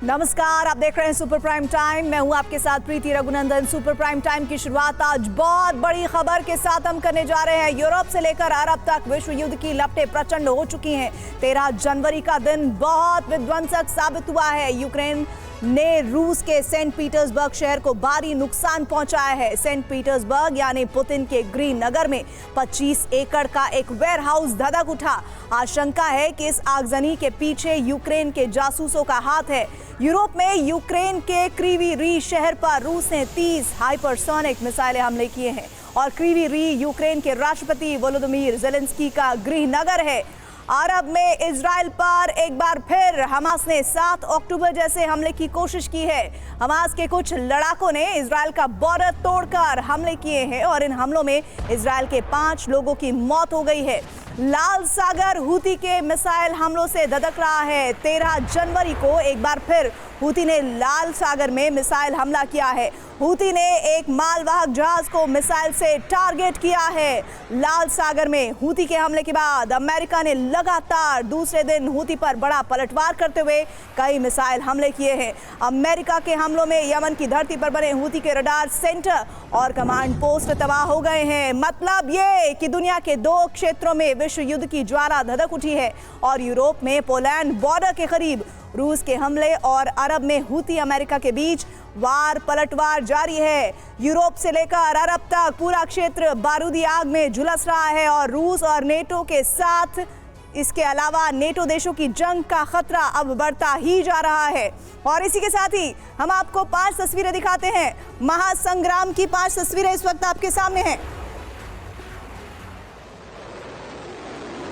नमस्कार, आप देख रहे हैं सुपर प्राइम टाइम। मैं हूं आपके साथ प्रीति रघुनंदन। सुपर प्राइम टाइम की शुरुआत आज बहुत बड़ी खबर के साथ हम करने जा रहे हैं। यूरोप से लेकर अरब तक विश्व युद्ध की लपटें प्रचंड हो चुकी हैं। 13 जनवरी का दिन बहुत विध्वंसक साबित हुआ है। यूक्रेन ने रूस के सेंट पीटर्सबर्ग शहर को भारी नुकसान पहुंचाया है। सेंट पीटर्सबर्ग यानी पुतिन के गृह नगर में 25 एकड़ का एक वेयरहाउस धधक उठा। आशंका है कि इस आगजनी के पीछे यूक्रेन के जासूसों का हाथ है। यूरोप में यूक्रेन के क्रीवी री शहर पर रूस ने 30 हाइपरसोनिक मिसाइलें हमले किए हैं और क्रीवी री यूक्रेन के राष्ट्रपति वोलोदिमीर ज़ेलेंस्की का गृह नगर है। अरब में इजराइल पर एक बार फिर हमास ने 7 अक्टूबर जैसे हमले की कोशिश की है। हमास के कुछ लड़ाकों ने इजराइल का बॉर्डर तोड़कर हमले किए हैं और इन हमलों में इजराइल के 5 लोगों की मौत हो गई है। लाल सागर हूती के मिसाइल हमलों से धधक रहा है। 13 जनवरी को एक बार फिर हूती ने लाल सागर में मिसाइल हमला किया है। हूती ने एक मालवाहक जहाज को मिसाइल से टारगेट किया है। लाल सागर में हूती के हमले के बाद अमेरिका ने लगातार दूसरे दिन हूती पर बड़ा पलटवार करते हुए कई मिसाइल हमले किए हैं। अमेरिका के हमलों में यमन की धरती पर बने हूती के रडार सेंटर और कमांड पोस्ट तबाह हो गए हैं। मतलब ये कि दुनिया के 2 क्षेत्रों में विश्व युद्ध की ज्वाला धधक उठी है और यूरोप में पोलैंड बॉर्डर के करीब रूस के हमले और अरब में हूती अमेरिका के बीच वार पलटवार जारी है। यूरोप से लेकर अरब तक पूरा क्षेत्र बारूदी आग में झुलस रहा है और रूस और नेटो के साथ इसके अलावा नेटो देशों की जंग का खतरा अब बढ़ता ही जा रहा है। और इसी के साथ ही हम आपको 5 तस्वीरें दिखाते हैं। महासंग्राम की 5 तस्वीरें इस वक्त आपके सामने हैं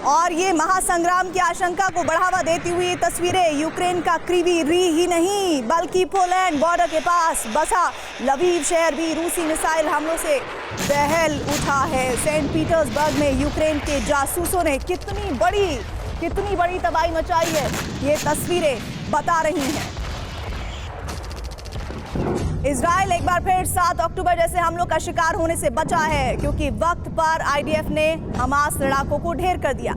और ये महासंग्राम की आशंका को बढ़ावा देती हुई तस्वीरें यूक्रेन का क्रीवी री ही नहीं बल्कि पोलैंड बॉर्डर के पास बसा लवीव शहर भी रूसी मिसाइल हमलों से दहल उठा है। सेंट पीटर्सबर्ग में यूक्रेन के जासूसों ने कितनी बड़ी तबाही मचाई है, ये तस्वीरें बता रही हैं। इजराइल एक बार फिर 7 अक्टूबर जैसे हमलों का शिकार होने से बचा है क्योंकि वक्त पर आईडीएफ ने हमास लड़ाकों को ढेर कर दिया।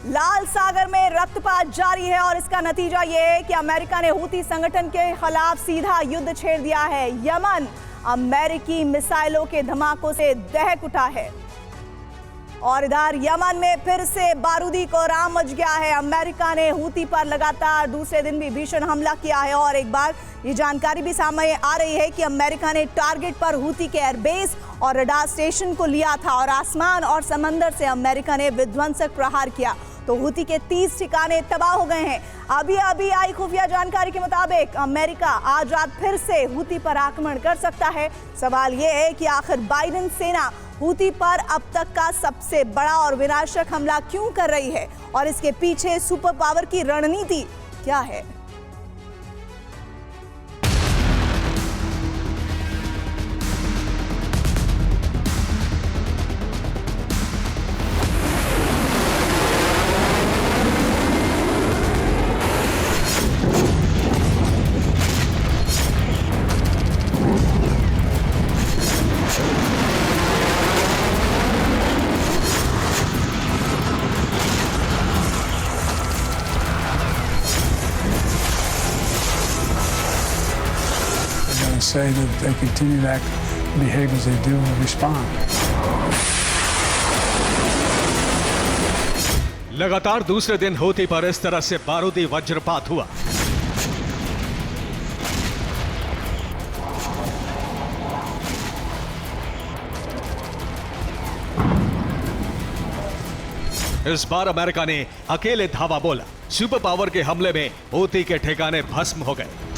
लाल सागर में रक्तपात जारी है और इसका नतीजा यह है कि अमेरिका ने हूती संगठन के खिलाफ सीधा युद्ध छेड़ दिया है। यमन अमेरिकी मिसाइलों के धमाकों से दहक उठा है और इधर यमन में फिर से बारूदी कोहराम मच गया है। अमेरिका ने हूती पर लगातार दूसरे दिन भी भीषण हमला किया है और एक बार ये जानकारी भी सामने आ रही है कि अमेरिका ने टारगेट पर हूती के एयरबेस और रडार स्टेशन को लिया था और आसमान और समंदर से अमेरिका ने विध्वंसक प्रहार किया तो हूती के 30 ठिकाने तबाह हो गए हैं। अभी आई खुफिया जानकारी के मुताबिक अमेरिका आज रात फिर से हूती पर आक्रमण कर सकता है। सवाल यह है कि आखिर बाइडेन सेना हूती पर अब तक का सबसे बड़ा और विनाशक हमला क्यों कर रही है और इसके पीछे सुपर पावर की रणनीति क्या है। Say that they continue to act, behave as they do, and respond. लगातार दूसरे दिन हूती पर इस तरह से बारूदी वज्रपात हुआ। इस बार अमेरिका ने अकेले धावा बोला। सुपर पावर के हमले में हूती के ठिकाने भस्म हो गए।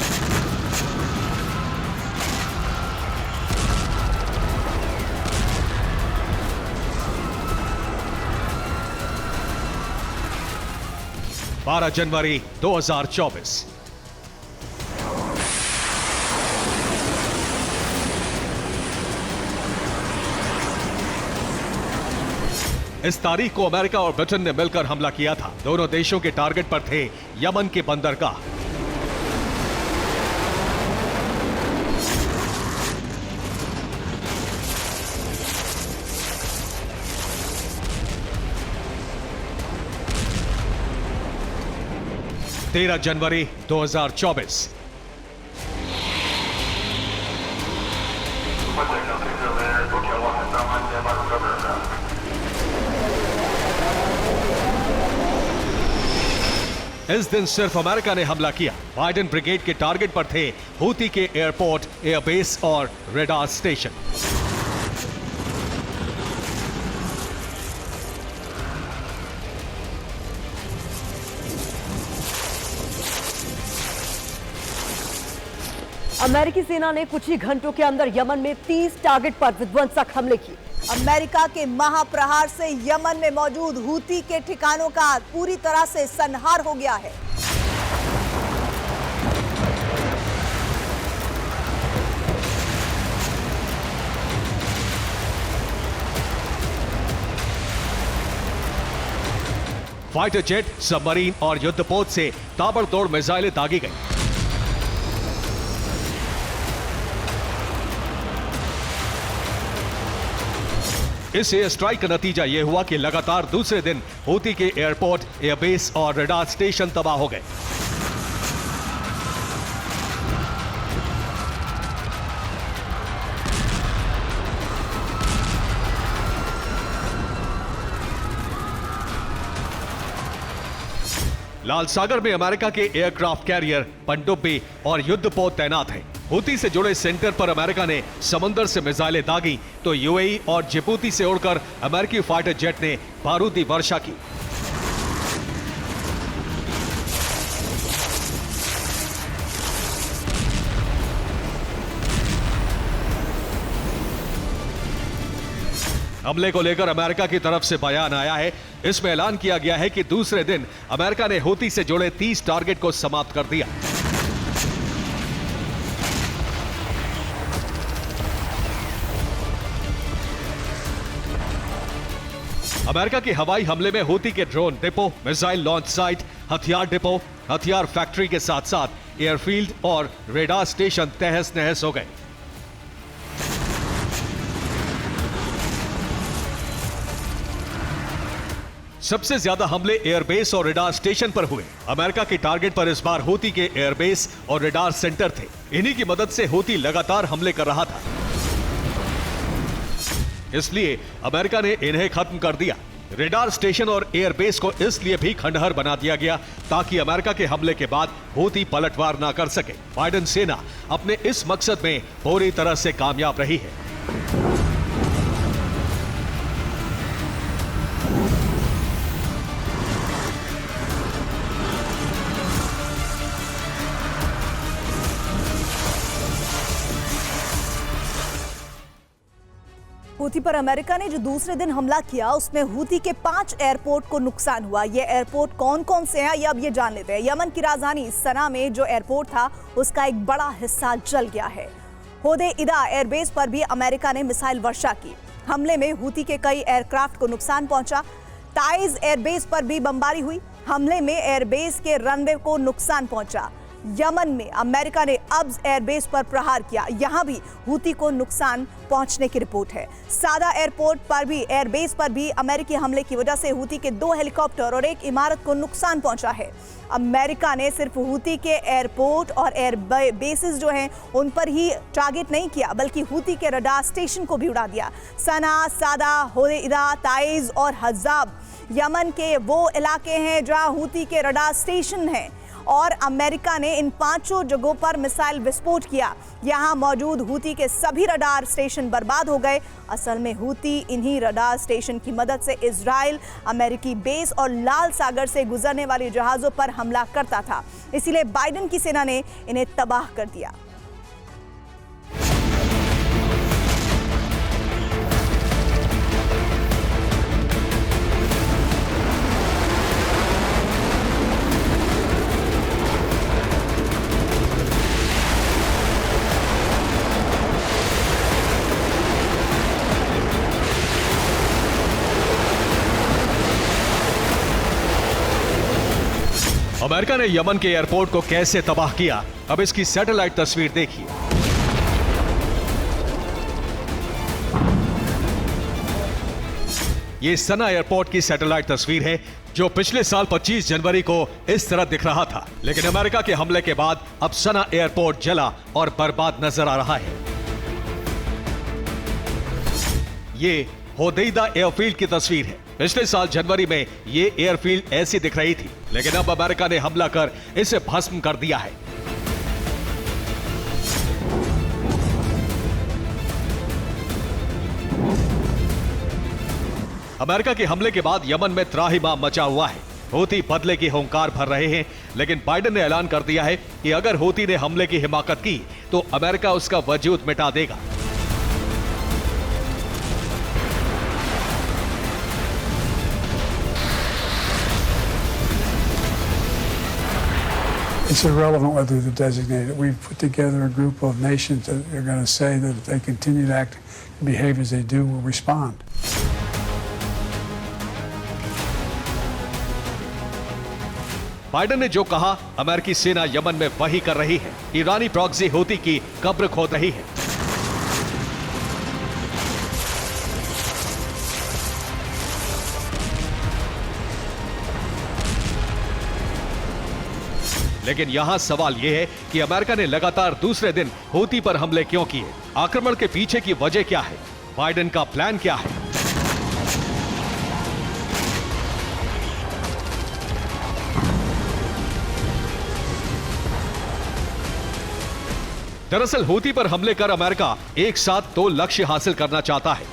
जनवरी 2024 इस तारीख को अमेरिका और ब्रिटेन ने मिलकर हमला किया था। दोनों देशों के टारगेट पर थे यमन के बंदरगाह। 13 जनवरी 2024। इस दिन सिर्फ अमेरिका ने हमला किया। बाइडेन ब्रिगेड के टारगेट पर थे हूती के एयरपोर्ट, एयरबेस और रेडार स्टेशन। अमेरिकी सेना ने कुछ ही घंटों के अंदर यमन में 30 टारगेट पर विध्वंसक हमले किए। अमेरिका के महाप्रहार से यमन में मौजूद हूती के ठिकानों का पूरी तरह से संहार हो गया है। फाइटर जेट, सबमरीन और युद्धपोत से ताबड़तोड़ मिसाइलें दागी गई। इस एयर स्ट्राइक का नतीजा यह हुआ कि लगातार दूसरे दिन हूती के एयरपोर्ट, एयरबेस और रडार स्टेशन तबाह हो गए। लाल सागर में अमेरिका के एयरक्राफ्ट कैरियर, पनडुब्बी और युद्धपोत तैनात हैं। हूती से जुड़े सेंटर पर अमेरिका ने समंदर से मिसाइलें दागी तो यूएई और जिबूती से उड़कर अमेरिकी फाइटर जेट ने बारूदी वर्षा की। हमले को लेकर अमेरिका की तरफ से बयान आया है। इसमें ऐलान किया गया है कि दूसरे दिन अमेरिका ने हूती से जुड़े 30 टारगेट को समाप्त कर दिया। अमेरिका के हवाई हमले में हूती के drone depot, missile launch site, हथियार डिपो, हथियार फैक्ट्री के साथ साथ एयरफील्ड और रेडार स्टेशन तहस नहस हो गए। सबसे ज्यादा हमले एयरबेस और रेडार स्टेशन पर हुए। अमेरिका के टारगेट पर इस बार हूती के एयरबेस और रेडार सेंटर थे। इन्हीं की मदद से हूती लगातार हमले कर रहा था, इसलिए अमेरिका ने इन्हें खत्म कर दिया। रेडार स्टेशन और एयरबेस को इसलिए भी खंडहर बना दिया गया ताकि अमेरिका के हमले के बाद हूती पलटवार ना कर सके। बाइडेन सेना अपने इस मकसद में पूरी तरह से कामयाब रही है। हूती पर अमेरिका ने जो दूसरे दिन हमला किया उसमें हूती के 5 एयरपोर्ट को नुकसान हुआ। ये एयरपोर्ट कौन कौन से हैं ये अब ये जान लेते हैं। यमन की राजधानी सना में जो एयरपोर्ट था उसका एक बड़ा हिस्सा जल गया है। होदेइदा एयरबेस पर भी अमेरिका ने मिसाइल वर्षा की। हमले में हूती के कई एयरक्राफ्ट को नुकसान पहुंचा। ताइज एयरबेस पर भी बमबारी हुई। हमले में एयरबेस के रनवे को नुकसान पहुंचा। यमन में अमेरिका ने अब्ज एयरबेस पर प्रहार किया। यहां भी हूती को नुकसान पहुंचने की रिपोर्ट है। सादा एयरपोर्ट पर भी, एयरबेस पर भी अमेरिकी हमले की वजह से हूती के 2 हेलीकॉप्टर और 1 इमारत को नुकसान पहुंचा है। अमेरिका ने सिर्फ हूती के एयरपोर्ट और एयर बेसेस जो हैं उन पर ही टारगेट नहीं किया बल्कि हूती के रडार स्टेशन को भी उड़ा दिया। सना, सादा, होदेइदा, ताइज और हजाब यमन के वो इलाके हैं जहां हूती के रडार स्टेशन हैं और अमेरिका ने इन 5 जगहों पर मिसाइल विस्फोट किया। यहां मौजूद हूती के सभी रडार स्टेशन बर्बाद हो गए। असल में हूती इन्हीं रडार स्टेशन की मदद से इजराइल, अमेरिकी बेस और लाल सागर से गुजरने वाले जहाजों पर हमला करता था। इसीलिए बाइडेन की सेना ने इन्हें तबाह कर दिया। अमेरिका ने यमन के एयरपोर्ट को कैसे तबाह किया, अब इसकी सैटेलाइट तस्वीर देखिए। ये सना एयरपोर्ट की सैटेलाइट तस्वीर है जो पिछले साल 25 जनवरी को इस तरह दिख रहा था, लेकिन अमेरिका के हमले के बाद अब सना एयरपोर्ट जला और बर्बाद नजर आ रहा है। ये होदेइदा एयरफील्ड की तस्वीर है। पिछले साल जनवरी में ये एयरफील्ड ऐसी दिख रही थी, लेकिन अब अमेरिका ने हमला कर इसे भस्म कर दिया है। अमेरिका के हमले के बाद यमन में त्राहिमाम मचा हुआ है। हूती बदले की हुंकार भर रहे हैं, लेकिन बाइडेन ने ऐलान कर दिया है कि अगर हूती ने हमले की हिमाकत की तो अमेरिका उसका वजूद मिटा देगा। It's irrelevant whether they're designated. We've put together a group of nations that are going to say that if they continue to act and behave as they do, we'll respond. Biden ने जो कहा, अमेरिकी सेना Yemen में वही कर रही है। ईरानी प्रॉक्सी हूती की कब्र खोद रही है। लेकिन यहां सवाल यह है कि अमेरिका ने लगातार दूसरे दिन हूती पर हमले क्यों किए? आक्रमण के पीछे की वजह क्या है? बाइडेन का प्लान क्या है? दरअसल हूती पर हमले कर अमेरिका एक साथ 2 लक्ष्य हासिल करना चाहता है।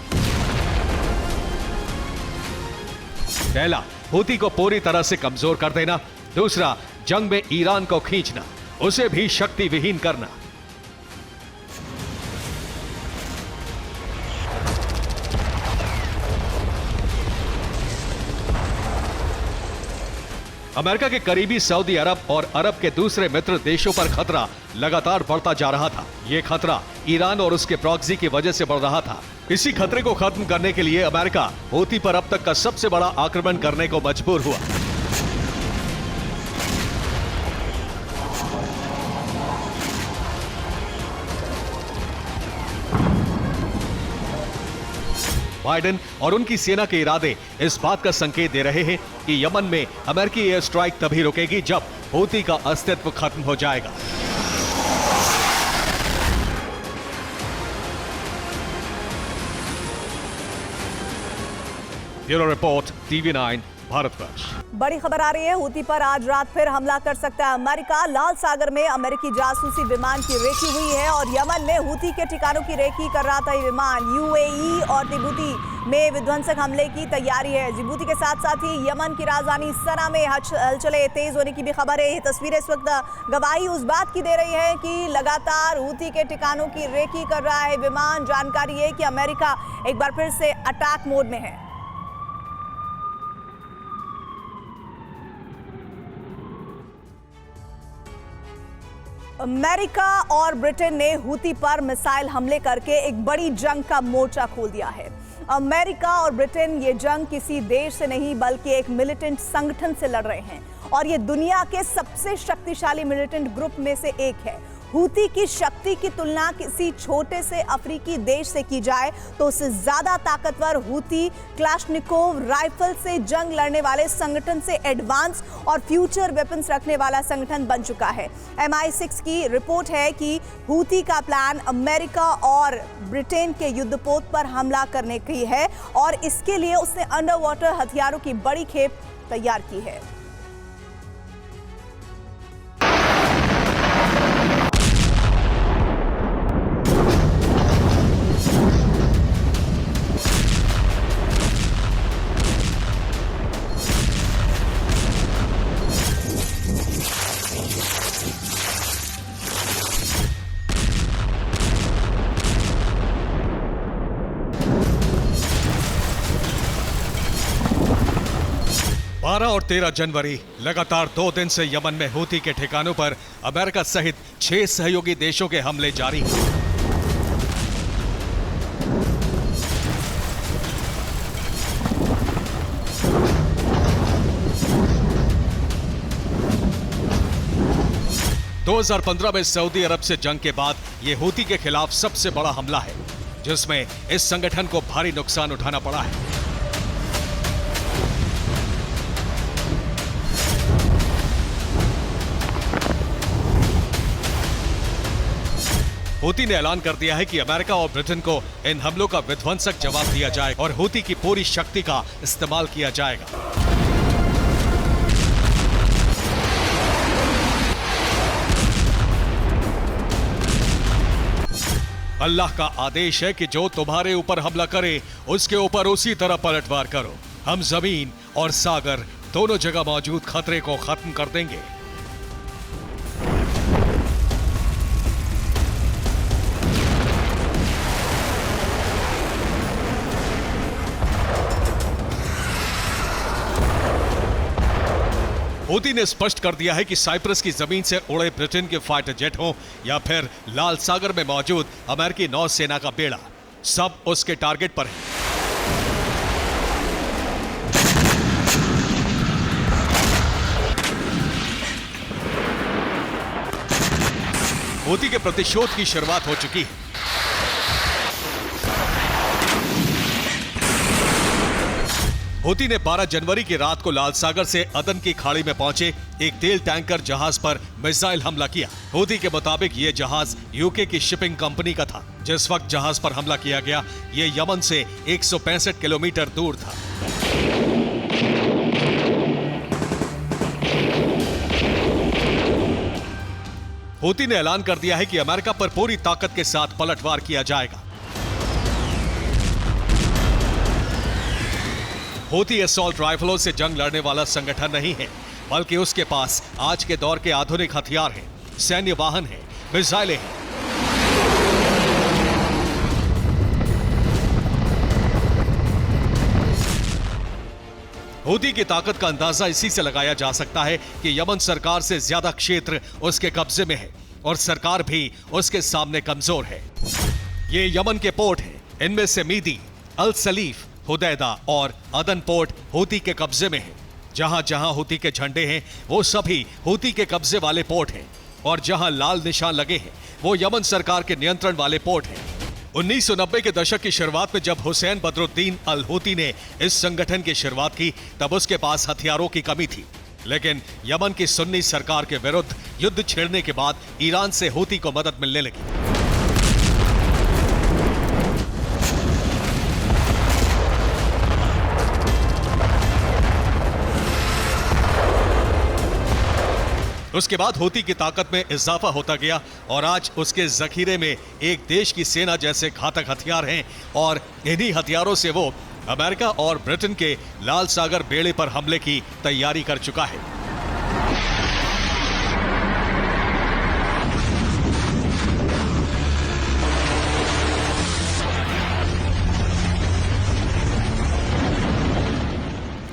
पहला, हूती को पूरी तरह से कमजोर कर देना। दूसरा, जंग में ईरान को खींचना, उसे भी शक्ति विहीन करना। अमेरिका के करीबी सऊदी अरब और अरब के दूसरे मित्र देशों पर खतरा लगातार बढ़ता जा रहा था। यह खतरा ईरान और उसके प्रॉक्सी की वजह से बढ़ रहा था। इसी खतरे को खत्म करने के लिए अमेरिका हूती पर अब तक का सबसे बड़ा आक्रमण करने को मजबूर हुआ। बाइडेन और उनकी सेना के इरादे इस बात का संकेत दे रहे हैं कि यमन में अमेरिकी एयर स्ट्राइक तभी रुकेगी जब हूती का अस्तित्व खत्म हो जाएगा। Bureau report, TV9, Bharatvarsh. बड़ी खबर आ रही है, हूती पर आज रात फिर हमला कर सकता है अमेरिका। लाल सागर में अमेरिकी जासूसी विमान की रेकी हुई है और यमन में हूती के ठिकानों की रेकी कर रहा था ये विमान। UAE और जिबूती में विध्वंसक हमले की तैयारी है। जिबूती के साथ साथ ही यमन की राजधानी सना में हलचलें तेज होने की भी खबर है। ये तस्वीरें इस वक्त गवाही उस बात की दे रही है कि लगातार हूती के ठिकानों की रेकी कर रहा है विमान। जानकारी है कि अमेरिका एक बार फिर से अटैक मोड में है। अमेरिका और ब्रिटेन ने हूती पर मिसाइल हमले करके एक बड़ी जंग का मोर्चा खोल दिया है। अमेरिका और ब्रिटेन ये जंग किसी देश से नहीं बल्कि एक मिलिटेंट संगठन से लड़ रहे हैं और ये दुनिया के सबसे शक्तिशाली मिलिटेंट ग्रुप में से एक है। हूती की शक्ति की तुलना किसी छोटे से अफ्रीकी देश से की जाए तो उससे ज्यादा ताकतवर हूती क्लाशनिकोव राइफल से जंग लड़ने वाले संगठन से एडवांस और फ्यूचर वेपन्स रखने वाला संगठन बन चुका है। MI6 की रिपोर्ट है कि हूती का प्लान अमेरिका और ब्रिटेन के युद्धपोत पर हमला करने की है और इसके लिए उसने अंडर वाटर हथियारों की बड़ी खेप तैयार की है। और 13 जनवरी लगातार 2 दिन से यमन में हूती के ठिकानों पर अमेरिका सहित 6 सहयोगी देशों के हमले जारी हैं। दो 2015 में सऊदी अरब से जंग के बाद यह हूती के खिलाफ सबसे बड़ा हमला है जिसमें इस संगठन को भारी नुकसान उठाना पड़ा है। हूती ने ऐलान कर दिया है कि अमेरिका और ब्रिटेन को इन हमलों का विध्वंसक जवाब दिया जाएगा और हूती की पूरी शक्ति का इस्तेमाल किया जाएगा। अल्लाह का आदेश है कि जो तुम्हारे ऊपर हमला करे उसके ऊपर उसी तरह पलटवार करो। हम जमीन और सागर दोनों जगह मौजूद खतरे को खत्म कर देंगे। हूती ने स्पष्ट कर दिया है कि साइप्रस की जमीन से उड़े ब्रिटेन के फाइटर जेट हो या फिर लाल सागर में मौजूद अमेरिकी नौसेना का बेड़ा, सब उसके टारगेट पर है। हूती के प्रतिशोध की शुरुआत हो चुकी है। हूती ने 12 जनवरी की रात को लाल सागर से अदन की खाड़ी में पहुंचे एक तेल टैंकर जहाज पर मिसाइल हमला किया। हूती के मुताबिक यह जहाज यूके की शिपिंग कंपनी का था। जिस वक्त जहाज पर हमला किया गया, यह यमन से 165 किलोमीटर दूर था। हूती ने ऐलान कर दिया है कि अमेरिका पर पूरी ताकत के साथ पलटवार किया जाएगा। हूती असॉल्ट राइफलों से जंग लड़ने वाला संगठन नहीं है, बल्कि उसके पास आज के दौर के आधुनिक हथियार हैं, सैन्य वाहन हैं, मिसाइलें हैं। हूती की ताकत का अंदाजा इसी से लगाया जा सकता है कि यमन सरकार से ज्यादा क्षेत्र उसके कब्जे में है और सरकार भी उसके सामने कमजोर है। ये यमन के पोर्ट हैं, इनमें से मीदी, अल सलीफ, हुदैदा और अदन पोर्ट हूती के कब्जे में है। जहां जहां हूती के झंडे हैं वो सभी हूती के कब्जे वाले पोर्ट हैं और जहां लाल निशान लगे हैं वो यमन सरकार के नियंत्रण वाले पोर्ट हैं। 1990 के दशक की शुरुआत में जब हुसैन बदरुद्दीन अल हूती ने इस संगठन की शुरुआत की, तब उसके पास हथियारों की कमी थी। लेकिन यमन की सुन्नी सरकार के विरुद्ध युद्ध छेड़ने के बाद ईरान से हूती को मदद मिलने लगी। उसके बाद हूती की ताकत में इजाफा होता गया और आज उसके जखीरे में एक देश की सेना जैसे घातक हथियार हैं और इन्हीं हथियारों से वो अमेरिका और ब्रिटेन के लाल सागर बेड़े पर हमले की तैयारी कर चुका है।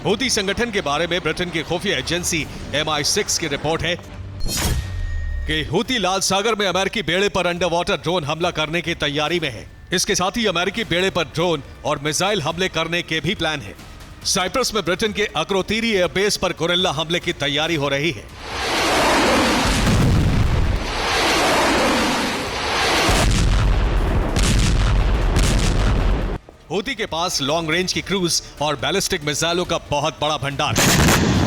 हूती संगठन के बारे में ब्रिटेन की खुफिया एजेंसी MI6 की रिपोर्ट है कि हूती लाल सागर में अमेरिकी बेड़े पर अंडर वाटर ड्रोन हमला करने की तैयारी में है। इसके साथ ही अमेरिकी बेड़े पर ड्रोन और मिसाइल हमले करने के भी प्लान है। साइप्रस में ब्रिटेन के अक्रोतीरी एयरबेस पर गुरिल्ला हमले की तैयारी हो रही है। हूती के पास लॉन्ग रेंज की क्रूज और बैलिस्टिक मिसाइलों का बहुत बड़ा भंडार है।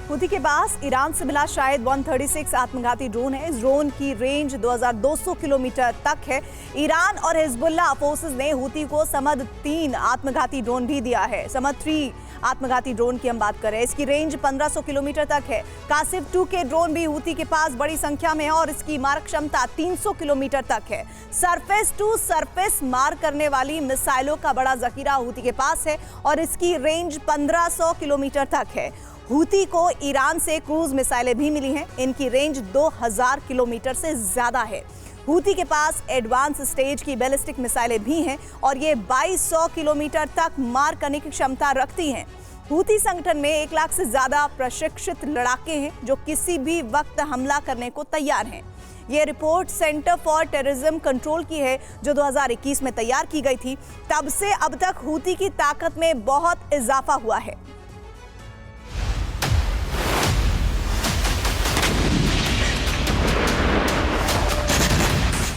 हूती के पास ईरान से मिला शायद 136 आत्मघाती ड्रोन है। इस ड्रोन की रेंज 2200 किलोमीटर तक है। ईरान और हिजबुल्लाह फोर्सेस ने हूती को समद 3 आत्मघाती ड्रोन भी दिया है। समद 3 आत्मघाती ड्रोन की हम बात करें, इसकी रेंज 1500 किलोमीटर तक है। कासिफ 2 के ड्रोन भी हूती के पास बड़ी संख्या में है और इसकी मारक क्षमता 300 किलोमीटर तक है। सरफेस टू सरफेस मार करने वाली मिसाइलों का बड़ा जखीरा हूती के पास है और इसकी रेंज 1500 किलोमीटर तक है। हूती को ईरान से क्रूज मिसाइलें भी मिली हैं। इनकी रेंज 2000 किलोमीटर से ज्यादा है। हूती के पास एडवांस स्टेज की बैलिस्टिक मिसाइलें भी हैं और ये 2200 किलोमीटर तक मार करने की क्षमता रखती हैं। हूती संगठन में 1 लाख से ज्यादा प्रशिक्षित लड़ाके हैं जो किसी भी वक्त हमला करने को तैयार हैं। ये report centre for terrorism control की है जो 2021 में तैयार की गई थी। तब से अब तक हूती की ताकत में बहुत इजाफा हुआ है।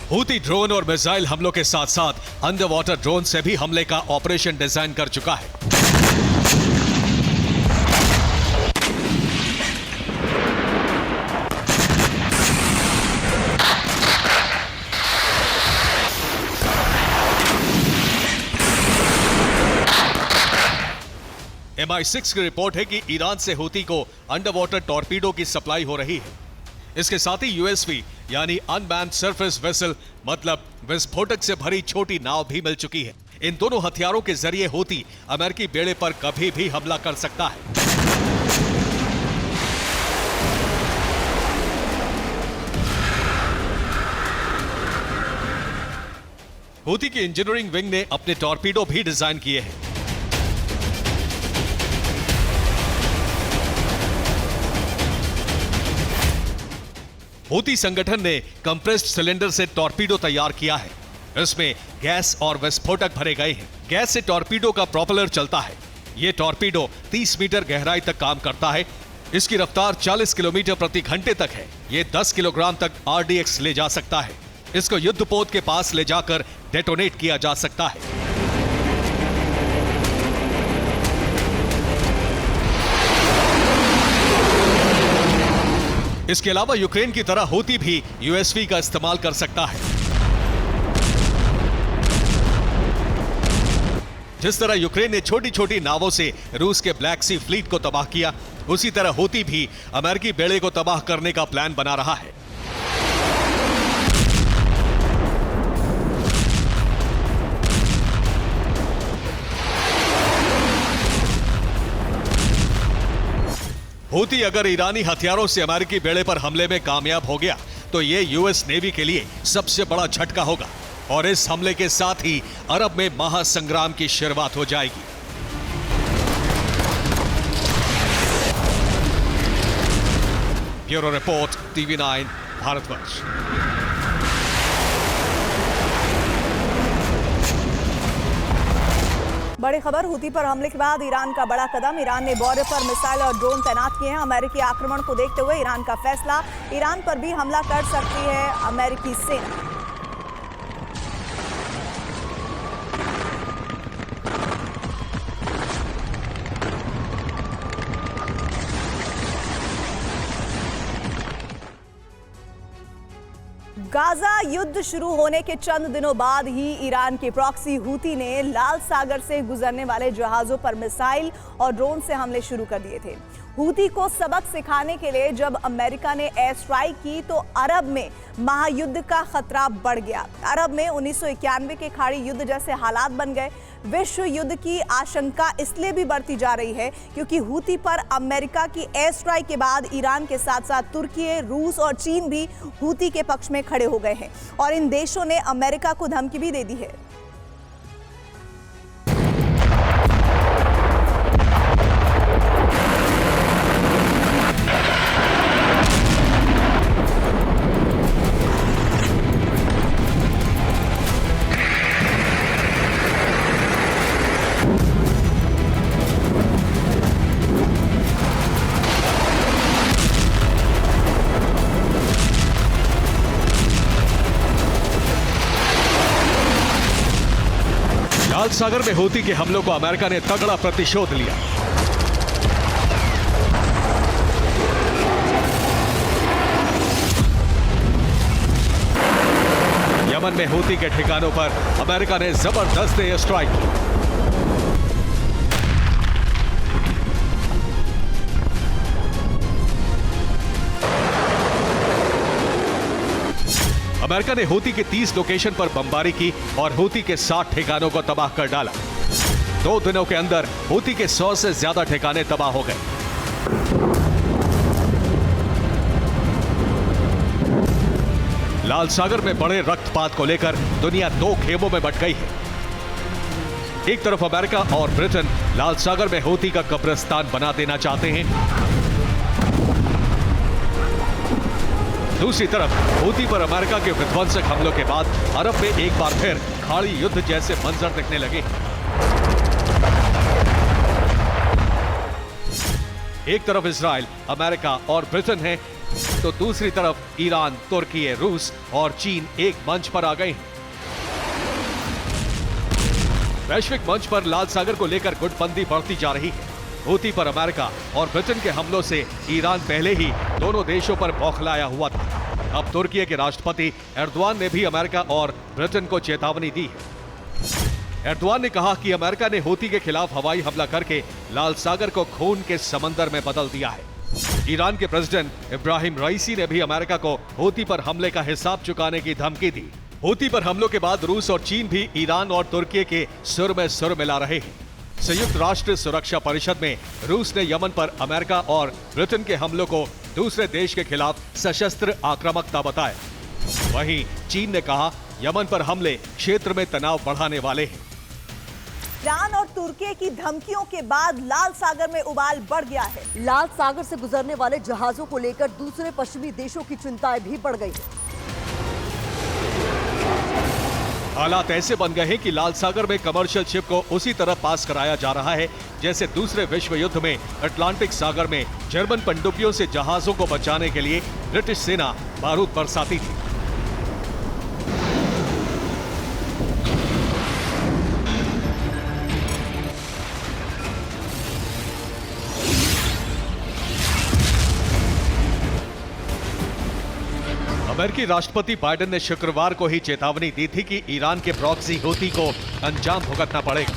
हूती ड्रोन और मिसाइल हमलों के साथ साथ अंडर वाटर ड्रोन से भी हमले का ऑपरेशन डिजाइन कर चुका है। MI6 की रिपोर्ट है कि ईरान से हूती को अंडर वाटर टॉर्पीडो की सप्लाई हो रही है। इसके साथ ही USV यानी अनमैन्ड सरफेस वेसल मतलब विस्फोटक से भरी छोटी नाव भी मिल चुकी है। इन दोनों हथियारों के जरिए हूती अमेरिकी बेड़े पर कभी भी हमला कर सकता है। हूती की इंजीनियरिंग विंग ने अपने टॉर्पीडो भी डिजाइन किए हैं। हूती संगठन ने कंप्रेस्ड सिलेंडर से टॉर्पीडो तैयार किया है। इसमें गैस और विस्फोटक भरे गए हैं। गैस से टॉर्पीडो का प्रोपेलर चलता है। यह टॉर्पीडो 30 मीटर गहराई तक काम करता है। इसकी रफ्तार 40 किलोमीटर प्रति घंटे तक है। यह 10 किलोग्राम तक RDX ले जा सकता है। इसको युद्धपोत के पास ले जाकर डेटोनेट किया जा सकता है। इसके अलावा यूक्रेन की तरह हूती भी USV का इस्तेमाल कर सकता है। जिस तरह यूक्रेन ने छोटी छोटी नावों से रूस के ब्लैक सी फ्लीट को तबाह किया, उसी तरह हूती भी अमेरिकी बेड़े को तबाह करने का प्लान बना रहा है। हूती अगर ईरानी हथियारों से अमेरिकी बेड़े पर हमले में कामयाब हो गया तो यह US नेवी के लिए सबसे बड़ा झटका होगा और इस हमले के साथ ही अरब में महासंग्राम की शुरुआत हो जाएगी। Bureau report TV9 Bharatvarsh. बड़ी खबर, हूती पर हमले के बाद ईरान का बड़ा कदम। ईरान ने बॉर्डर पर मिसाइल और ड्रोन तैनात किए हैं। अमेरिकी आक्रमण को देखते हुए ईरान का फैसला, ईरान पर भी हमला कर सकती है अमेरिकी सेना। गाजा युद्ध शुरू होने के चंद दिनों बाद ही ईरान के प्रॉक्सी हूती ने लाल सागर से गुजरने वाले जहाजों पर मिसाइल और ड्रोन से हमले शुरू कर दिए थे। हूती को सबक सिखाने के लिए जब अमेरिका ने एयर स्ट्राइक की तो अरब में महायुद्ध का खतरा बढ़ गया। अरब में 1991 के खाड़ी युद्ध जैसे हालात बन गए। विश्व युद्ध की आशंका इसलिए भी बढ़ती जा रही है क्योंकि हूती पर अमेरिका की एयर स्ट्राइक के बाद ईरान के साथ साथ तुर्की, रूस और चीन भी हूती के पक्ष में खड़े हो गए हैं और इन देशों ने अमेरिका को धमकी भी दे दी है। लाल सागर में हूती के हमलों को अमेरिका ने तगड़ा प्रतिशोध लिया। यमन में हूती के ठिकानों पर अमेरिका ने जबरदस्त एयर स्ट्राइक की। अमेरिका ने हूती के 30 लोकेशन पर बमबारी की और हूती के 60 ठिकानों को तबाह कर डाला। 2 दिनों के अंदर हूती के 100 से ज्यादा ठिकाने तबाह हो गए। लाल सागर में बड़े रक्तपात को लेकर दुनिया 2 खेमों में बंट गई है। एक तरफ अमेरिका और ब्रिटेन लाल सागर में हूती का कब्रिस्तान बना देना चाहते हैं, दूसरी तरफ हूती पर अमेरिका के विध्वंसक हमलों के बाद अरब में एक बार फिर खाड़ी युद्ध जैसे मंजर दिखने लगे। एक तरफ इजराइल, अमेरिका और ब्रिटेन है तो दूसरी तरफ ईरान, तुर्की, रूस और चीन एक मंच पर आ गए हैं। वैश्विक मंच पर लाल सागर को लेकर गुटबंदी बढ़ती जा रही है। हूती पर अमेरिका और ब्रिटेन के हमलों से ईरान पहले ही दोनों देशों पर बौखलाया हुआ था। अब तुर्की के राष्ट्रपति एर्दोआन ने भी अमेरिका और ब्रिटेन को चेतावनी दी है। एर्दोआन ने कहा कि अमेरिका ने हूती के खिलाफ हवाई हमला करके लाल सागर को खून के समंदर में बदल दिया है। ईरान के प्रेसिडेंट इब्राहिम रईसी ने भी अमेरिका को हूती पर हमले का हिसाब चुकाने की धमकी दी। हूती पर हमलों के बाद रूस और चीन भी ईरान और तुर्की के सुर में सुर मिला रहे हैं। संयुक्त राष्ट्र सुरक्षा परिषद में रूस ने यमन पर अमेरिका और ब्रिटेन के हमलों को दूसरे देश के खिलाफ सशस्त्र आक्रामकता बताया। वहीं चीन ने कहा यमन पर हमले क्षेत्र में तनाव बढ़ाने वाले हैं। ईरान और तुर्की की धमकियों के बाद लाल सागर में उबाल बढ़ गया है। लाल सागर से गुजरने वाले जहाजों को लेकर दूसरे पश्चिमी देशों की चिंताएं भी बढ़ गई। हालात ऐसे बन गए हैं कि लाल सागर में कमर्शियल शिप को उसी तरह पास कराया जा रहा है जैसे दूसरे विश्व युद्ध में अटलांटिक सागर में जर्मन पनडुब्बियों से जहाजों को बचाने के लिए ब्रिटिश सेना बारूद बरसाती थी। अमेरिकी राष्ट्रपति बाइडेन ने शुक्रवार को ही चेतावनी दी थी कि ईरान के प्रॉक्सी हूती को अंजाम भुगतना पड़ेगा।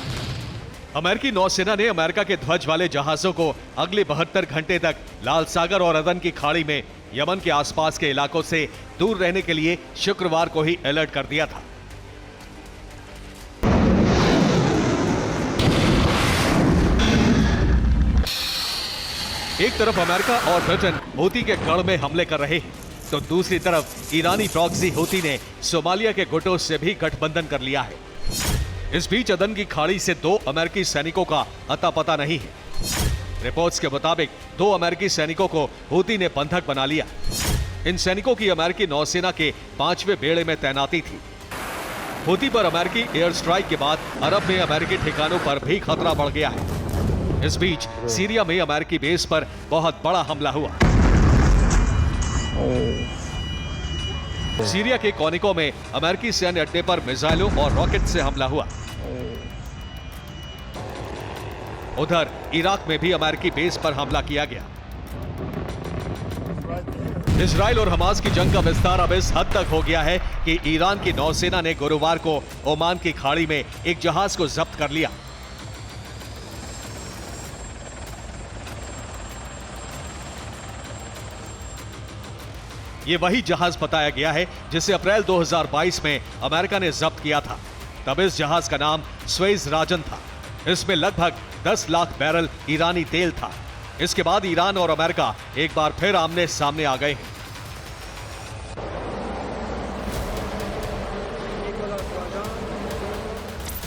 अमेरिकी नौसेना ने अमेरिका के ध्वज वाले जहाजों को अगले 72 घंटे तक लाल सागर और अदन की खाड़ी में यमन के आसपास के इलाकों से दूर रहने के लिए शुक्रवार को ही अलर्ट कर दिया था। एक तरफ अमेरिका और ब्रिटेन हूती के गढ़ में हमले कर रहे हैं तो दूसरी तरफ ईरानी प्रॉक्सी हूती ने सोमालिया के गुटों से भी गठबंधन कर लिया है। इस बीच अदन की खाड़ी से 2 अमेरिकी सैनिकों का अता पता नहीं है। रिपोर्ट्स के मुताबिक 2 अमेरिकी सैनिकों को हूती ने बंधक बना लिया। इन सैनिकों की अमेरिकी नौसेना के 5वें बेड़े में तैनाती थी। हूती पर अमेरिकी एयर स्ट्राइक के बाद अरब में अमेरिकी ठिकानों पर भी खतरा बढ़ गया है। इस बीच सीरिया में अमेरिकी बेस पर बहुत बड़ा हमला हुआ। सीरिया के कोनिको में अमेरिकी सैन्य अड्डे पर मिसाइलों और रॉकेट से हमला हुआ। उधर इराक में भी अमेरिकी बेस पर हमला किया गया। इजराइल और हमास की जंग का विस्तार अब इस हद तक हो गया है कि ईरान की नौसेना ने गुरुवार को ओमान की खाड़ी में एक जहाज को जब्त कर लिया। ये वही जहाज बताया गया है जिसे अप्रैल 2022 में अमेरिका ने जब्त किया था। तब इस जहाज का नाम स्वेज राजन था। इसमें लगभग 10 लाख बैरल ईरानी तेल था। इसके बाद ईरान और अमेरिका एक बार फिर आमने सामने आ गए हैं।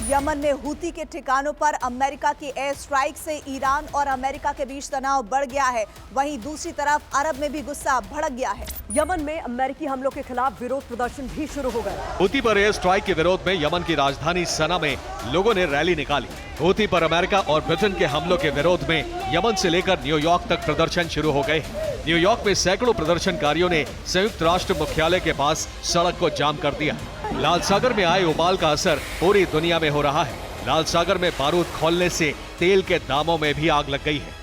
यमन में हूती के ठिकानों पर अमेरिका की एयर स्ट्राइक से ईरान और अमेरिका के बीच तनाव बढ़ गया है। वहीं दूसरी तरफ अरब में भी गुस्सा भड़क गया है। यमन में अमेरिकी हमलों के खिलाफ विरोध प्रदर्शन भी शुरू हो गया। हूती पर एयर स्ट्राइक के विरोध में यमन की राजधानी सना में लोगों ने रैली निकाली। हूती पर अमेरिका और ब्रिटेन के हमलों के विरोध में यमन से लेकर न्यूयॉर्क तक प्रदर्शन शुरू हो गए। न्यूयॉर्क में सैकड़ों प्रदर्शनकारियों ने संयुक्त राष्ट्र मुख्यालय के पास सड़क को जाम कर दिया। लाल सागर में आए उबाल का असर पूरी दुनिया में हो रहा है। लाल सागर में बारूद खोलने से तेल के दामों में भी आग लग गई है।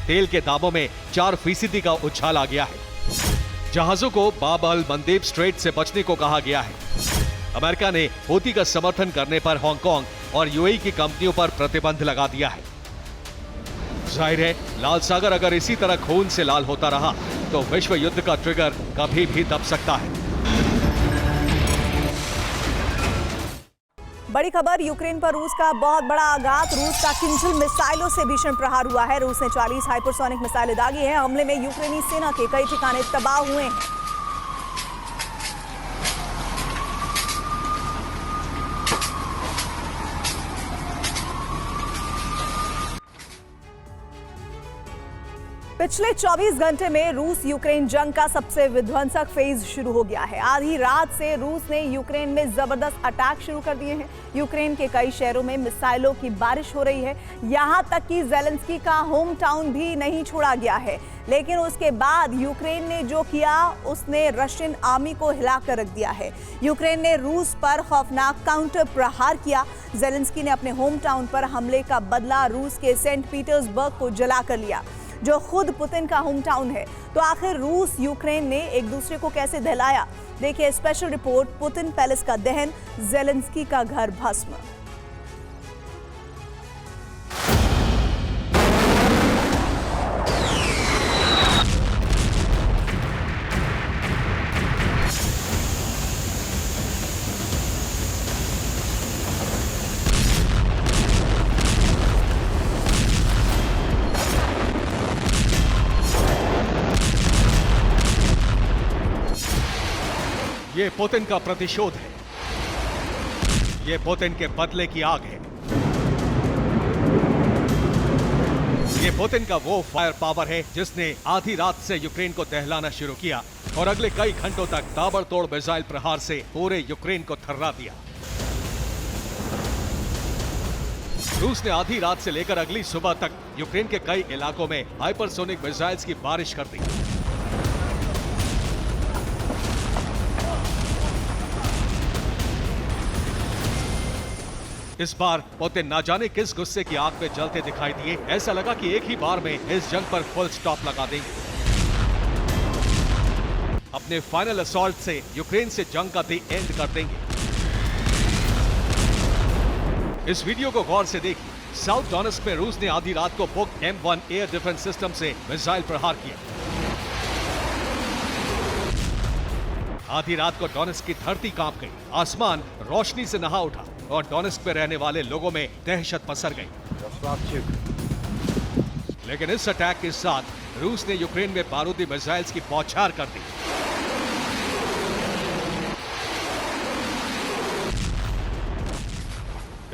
तेल के दामों में 4% का उछाल आ गया है। जहाजों को बाब अल मंदेब स्ट्रेट से बचने को कहा गया है। अमेरिका ने हूती का समर्थन करने पर हांगकांग और यूएई की कंपनियों पर प्रतिबंध लगा दिया है। जाहिर है लाल सागर अगर इसी तरह खून से लाल होता रहा तो विश्व युद्ध का ट्रिगर कभी भी दब सकता है। बड़ी खबर, यूक्रेन पर रूस का बहुत बड़ा आघात। रूस का किंजल मिसाइलों से भीषण प्रहार हुआ है। रूस ने 40 हाइपरसोनिक मिसाइलें दागी हैं। हमले में यूक्रेनी सेना के कई ठिकाने तबाह हुए हैं। पिछले 24 घंटे में रूस यूक्रेन जंग का सबसे विध्वंसक फेज शुरू हो गया है। आधी रात से रूस ने यूक्रेन में जबरदस्त अटैक शुरू कर दिए हैं। यूक्रेन के कई शहरों में मिसाइलों की बारिश हो रही है। यहां तक कि ज़ेलेंस्की का होम टाउन भी नहीं छोड़ा गया है। लेकिन उसके बाद यूक्रेन ने जो किया उसने रशियन आर्मी को हिलाकर रख दिया है। यूक्रेन ने रूस पर खौफनाक काउंटर प्रहार किया। ज़ेलेंस्की ने अपने होम टाउन पर हमले का बदला रूस के सेंट पीटर्सबर्ग को जलाकर लिया। जो खुद पुतिन का होम टाउन है। तो आखिर रूस यूक्रेन ने एक दूसरे को कैसे दहलाया, देखिए स्पेशल रिपोर्ट। पुतिन पैलेस का दहन, जेलेंस्की का घर भस्म। ये पुतिन का प्रतिशोध है, ये पुतिन के बदले की आग है। ये पुतिन का वो फायर पावर है जिसने आधी रात से यूक्रेन को दहलाना शुरू किया और अगले कई घंटों तक ताबड़तोड़ मिसाइल प्रहार से पूरे यूक्रेन को थर्रा दिया। रूस ने आधी रात से लेकर अगली सुबह तक यूक्रेन के कई इलाकों में हाइपरसोनिक मिसाइल्स की बारिश कर दी। इस बार पुतिन ना जाने किस गुस्से की आग में जलते दिखाई दिए। ऐसा लगा कि एक ही बार में इस जंग पर फुल स्टॉप लगा देंगे। अपने फाइनल असॉल्ट से यूक्रेन से जंग का दी एंड कर देंगे। इस वीडियो को गौर से देखिए। साउथ डोनेस्क में रूस ने आधी रात को book M1 air defence system से मिसाइल प्रहार किया। आधी रात को डोनेस्क की धरती कांप गई, आसमान रोशनी से नहा उठा और डोनेस्क में रहने वाले लोगों में दहशत पसर गई। लेकिन इस अटैक के साथ रूस ने यूक्रेन में बारूदी मिसाइल्स की बौछार कर दी।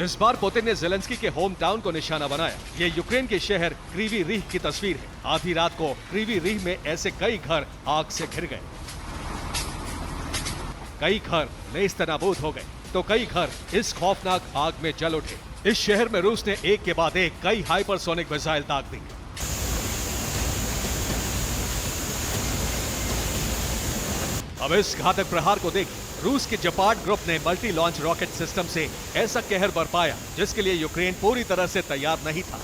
इस बार पुतिन ने जेलेंस्की के होम टाउन को निशाना बनाया। ये यूक्रेन के शहर क्रीवी रीह की तस्वीर है। आधी रात को क्रीवी रीह में ऐसे कई घर आग से घिर गए, कई घर नेस्तनाबूद हो गए, तो कई घर इस खौफनाक आग में जल उठे। इस शहर में रूस ने एक के बाद एक कई हाइपरसोनिक मिसाइल दाग दी। अब इस घातक प्रहार को देखिए। रूस के जपार्ड ग्रुप ने मल्टी लॉन्च रॉकेट सिस्टम से ऐसा कहर बरपाया जिसके लिए यूक्रेन पूरी तरह से तैयार नहीं था।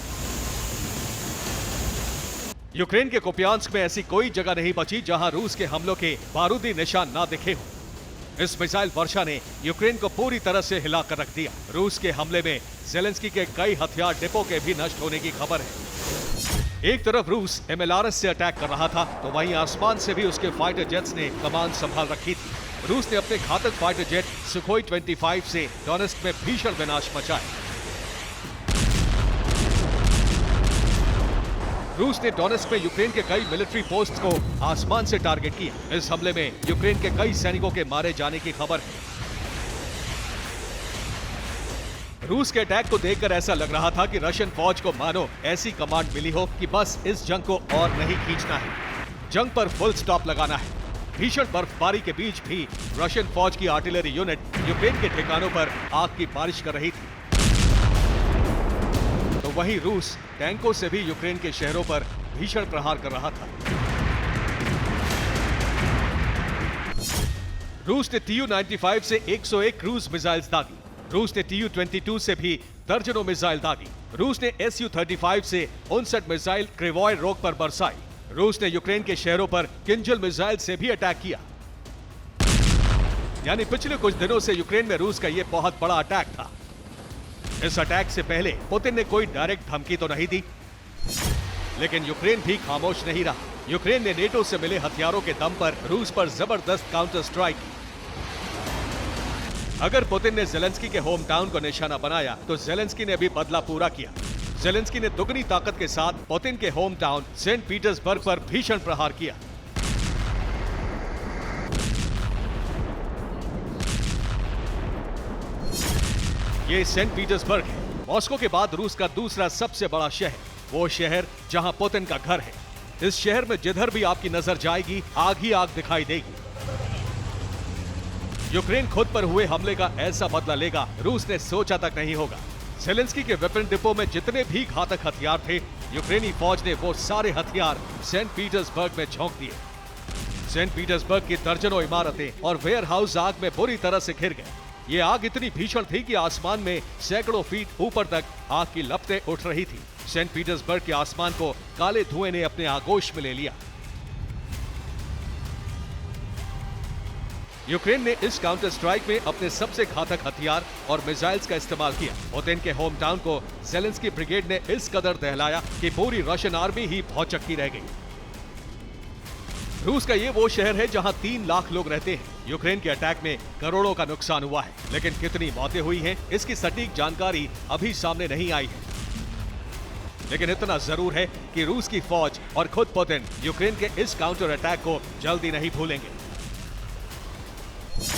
यूक्रेन के कुपियांस्क में ऐसी कोई जगह नहीं बची जहां रूस के हमलों के बारूदी निशान ना दिखे हों। इस मिसाइल वर्षा ने यूक्रेन को पूरी तरह से हिला कर रख दिया। रूस के हमले में जेलेंस्की के कई हथियार डिपो के भी नष्ट होने की खबर है। एक तरफ रूस MLRS से अटैक कर रहा था, तो वहीं आसमान से भी उसके फाइटर जेट्स ने कमान संभाल रखी थी। रूस ने अपने घातक फाइटर जेट सुखोई 25 से डोनेस्क में भीषण विनाश मचाया। रूस ने डोनेस्क में यूक्रेन के कई मिलिट्री पोस्ट को आसमान से टारगेट किया। इस हमले में यूक्रेन के कई सैनिकों के मारे जाने की खबर है। रूस के अटैक को देखकर ऐसा लग रहा था कि रशियन फौज को मानो ऐसी कमांड मिली हो कि बस इस जंग को और नहीं खींचना है, जंग पर फुल स्टॉप लगाना है। भीषण बर्फबारी के बीच भी रशियन फौज की आर्टिलरी यूनिट यूक्रेन के ठिकानों पर आग की बारिश कर रही थी। तो वहीं रूस टैंकों से भी यूक्रेन के शहरों पर भीषण प्रहार कर रहा था। रूस ने Tu-95 से 101 क्रूज मिसाइल्स दागी। रूस ने Tu-22 से भी दर्जनों मिसाइल दागी। रूस ने Su-35 से 59 मिसाइल क्रिवॉय रोग पर बरसाई। रूस ने यूक्रेन के शहरों पर किंजल मिसाइल से भी अटैक किया। यानी पिछले कुछ दिनों से यूक्रेन में रूस का यह बहुत बड़ा अटैक था। इस अटैक से पहले पुतिन ने कोई डायरेक्ट धमकी तो नहीं दी, लेकिन यूक्रेन भी खामोश नहीं रहा। यूक्रेन ने नेटो से मिले हथियारों के दम पर रूस पर जबरदस्त काउंटर स्ट्राइक की। अगर पुतिन ने जेलेंस्की के होम टाउन को निशाना बनाया, तो जेलेंस्की ने भी बदला पूरा किया। जेलेंस्की ने दुगनी ताकत के साथ पुतिन के होम टाउन सेंट पीटर्सबर्ग पर भीषण प्रहार किया। ये सेंट पीटर्सबर्ग है, मॉस्को के बाद रूस का दूसरा सबसे बड़ा शहर, वो शहर जहां पुतिन का घर है। इस शहर में जिधर भी आपकी नजर जाएगी, आग ही आग दिखाई देगी। यूक्रेन खुद पर हुए हमले का ऐसा बदला लेगा, रूस ने सोचा तक नहीं होगा। जेलेंस्की के वेपन डिपो में जितने भी घातक हथियार थे, यूक्रेनी फौज ने वो सारे हथियार सेंट पीटर्सबर्ग में झोंक दिए। सेंट पीटर्सबर्ग की दर्जनों इमारतें और वेयर हाउस आग में बुरी तरह से घिर गए। ये आग इतनी भीषण थी कि आसमान में सैकड़ों फीट ऊपर तक आग की लपटें उठ रही थी। सेंट पीटर्सबर्ग के आसमान को काले धुएं ने अपने आगोश में ले लिया। यूक्रेन ने इस काउंटर स्ट्राइक में अपने सबसे घातक हथियार और मिसाइल्स का इस्तेमाल किया। पुतिन के होम टाउन को ज़ेलेंस्की ब्रिगेड ने इस कदर दहलाया कि पूरी रशियन आर्मी ही भौचक्की रह गई। रूस का ये वो शहर है जहां 3 लाख लोग रहते हैं। यूक्रेन के अटैक में करोड़ों का नुकसान हुआ है, लेकिन कितनी मौतें हुई हैं, इसकी सटीक जानकारी अभी सामने नहीं आई है। लेकिन इतना जरूर है कि रूस की फौज और खुद पुतिन यूक्रेन के इस काउंटर अटैक को जल्दी नहीं भूलेंगे।